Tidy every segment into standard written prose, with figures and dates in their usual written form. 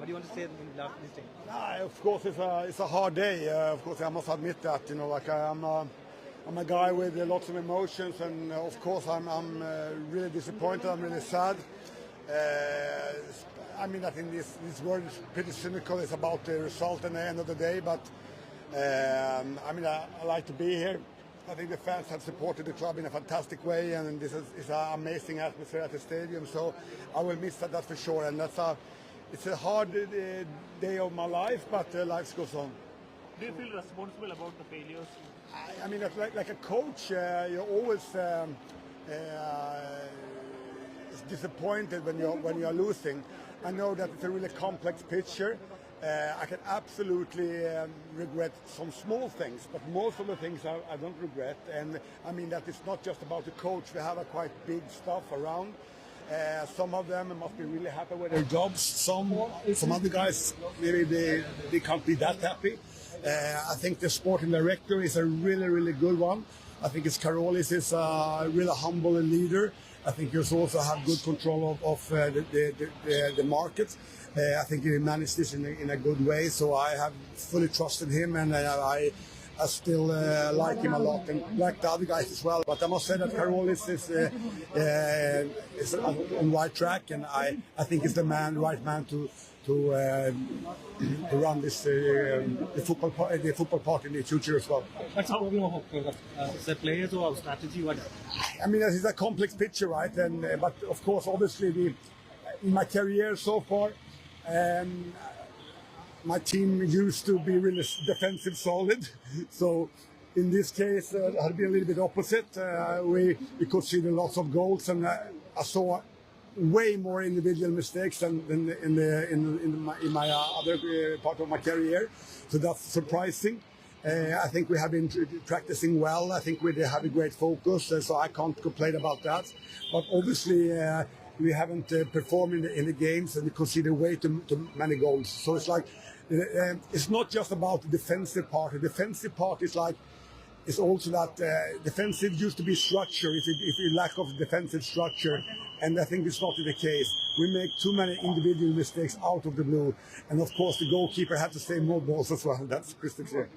do you want to say in this day? Of course, it's a hard day. Of course, I must admit that. Like I'm a guy with lots of emotions, and of course, I'm really disappointed. I'm really sad. I think this world is pretty cynical. It's about the result at the end of the day, but I like to be here. I think the fans have supported the club in a fantastic way, and this is an amazing atmosphere at the stadium. So I will miss that for sure. And it's a hard day of my life, but life goes on. Do you feel responsible about the failures? Like a coach, you're always disappointed when you're losing. I know that it's a really complex picture. I can absolutely regret some small things, but most of the things I don't regret. And that it's not just about the coach. We have a quite big staff around. Some of them must be really happy with their jobs. Some other guys, maybe they can't be that happy. I think the sporting director is a really, really good one. I think Karolis is a really humble leader. I think he also have good control of the market. I think he managed this in a good way, so I have fully trusted him, and I still like him a lot, and like the other guys as well. But I must say that Karolis is on right track, and I think he's the right man to run this the football part in the future as well. What's the problem of the players or strategy? What? It's a complex picture, right? And but of course, obviously, in my career so far, my team used to be really defensive solid. So in this case, it had been a little bit opposite. We conceded lots of goals, and I saw way more individual mistakes than in my other part of my career. So that's surprising. I think we have been practicing well. I think we have a great focus, so I can't complain about that. But obviously, we haven't performed in the games, and we conceded way too many goals. So it's like it's not just about the defensive part. The defensive part is also that defensive used to be structure. If you lack of defensive structure, and I think it's not the case. We make too many individual mistakes out of the blue, and of course the goalkeeper had to save more balls as well. That's crystal clear.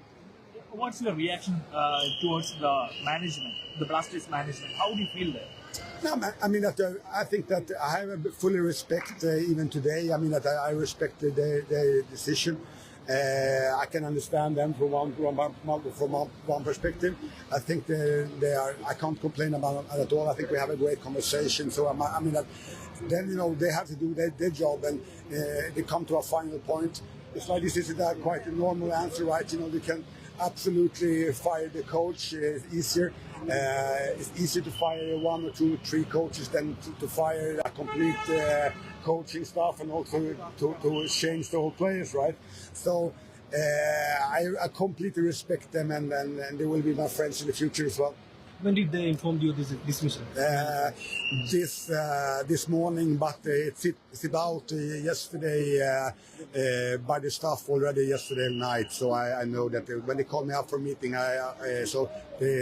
What's your reaction towards the management, the Blasters management? How do you feel there? No, I think that I have fully respect even today. That I respect their decision. I can understand them from one perspective. I think they are. I can't complain about it at all. I think we have a great conversation. So then they have to do their job, and they come to a final point. It's like this is quite a normal answer, right? They can absolutely fire the coach. It's easier. It's easier to fire 1 or 2 or 3 coaches than to fire a complete coaching staff, and also to change the whole players, right? So I completely respect them, and they will be my friends in the future as well. When did they inform you this dismissal? This morning, but it's about yesterday by the staff already yesterday night. So I know that when they called me up for a meeting,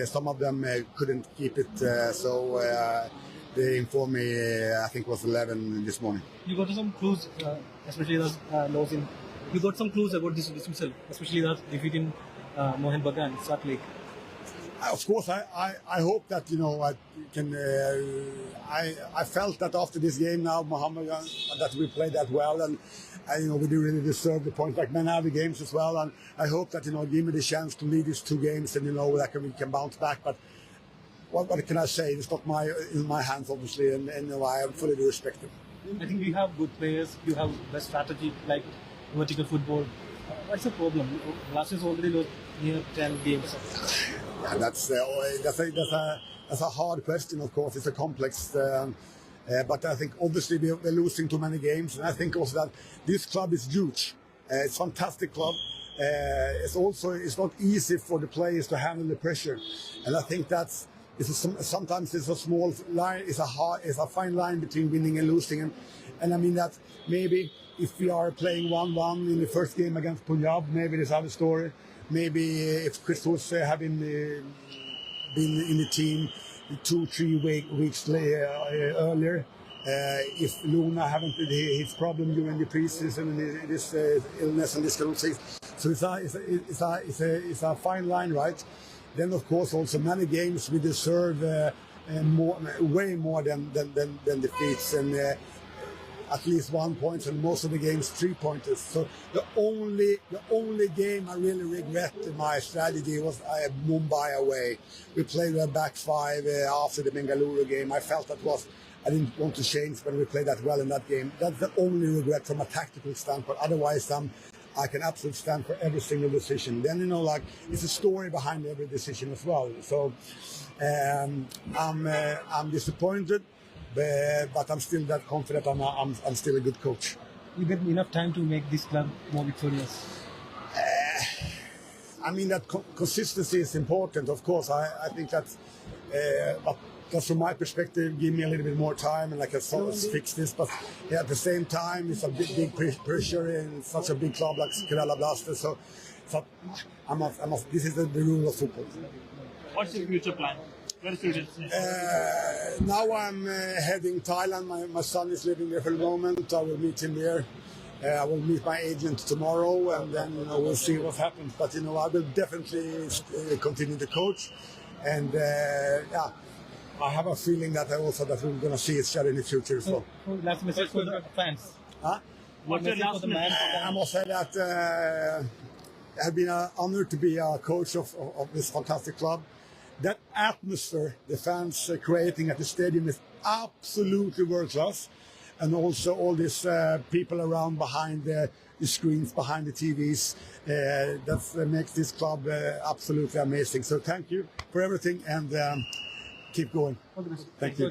some of them couldn't keep it. So they informed me. I think it was 11 this morning. You got some clues, especially those lows in. You got some clues about this dismissal, especially that defeating Mohan Bagan, Salt Lake. Of course, I hope that I can. I felt that after this game now, Mohammed, that we played that well, and we do really deserve the points, like many other games as well. And I hope that give me the chance to lead these 2 games, and that we can bounce back. But what can I say? It's not in my hands, obviously, and I am fully respect them. I think we have good players. You have best strategy, like vertical football. What's the problem? Blasters already lost near 10 games. Yeah, that's a hard question. Of course, it's a complex. But I think obviously we're losing too many games, and I think also that this club is huge. It's a fantastic club. It's not easy for the players to handle the pressure, and I think sometimes it's a small line. It's a fine line between winning and losing, and that maybe if we are playing 1-1 in the first game against Punjab, maybe there's other story. Maybe if Christos having been in the team 2-3 weeks earlier, if Luna haven't had his problem during the preseason and this illness and this kind of things. So it's a fine line, right? Then of course also many games we deserve way more than defeats, and at least 1 point, and most of the games 3 pointers. So the only game I really regret in my strategy was Mumbai away. We played a back five after the Bengaluru game. I felt I didn't want to change, but we played that well in that game. That's the only regret from a tactical standpoint. Otherwise, I can absolutely stand for every single decision. Then, it's a story behind every decision as well. So I'm disappointed, but I'm still that confident. I'm still a good coach. You get enough time to make this club more victorious. I mean that consistency is important, of course. I think that's, but just from my perspective, give me a little bit more time and I can sort of fix this. But at the same time, it's a big pressure in such a big club like Kerala Blasters. So this is the rule of football. What's your future plan? Where is your destination? Now I'm heading Thailand. My son is living there for the moment. I will meet him there. I will meet my agent tomorrow, and then we'll see what happens. But I will definitely continue to coach, and I have a feeling that we're going to see each other in the future as well. Last message for the fans. What's your last message? I must say that it has been an honor to be a coach of this fantastic club. That atmosphere the fans are creating at the stadium is absolutely world class. And also all these people around behind the screens, behind the TVs, that makes this club absolutely amazing. So thank you for everything, and keep going. Thank you.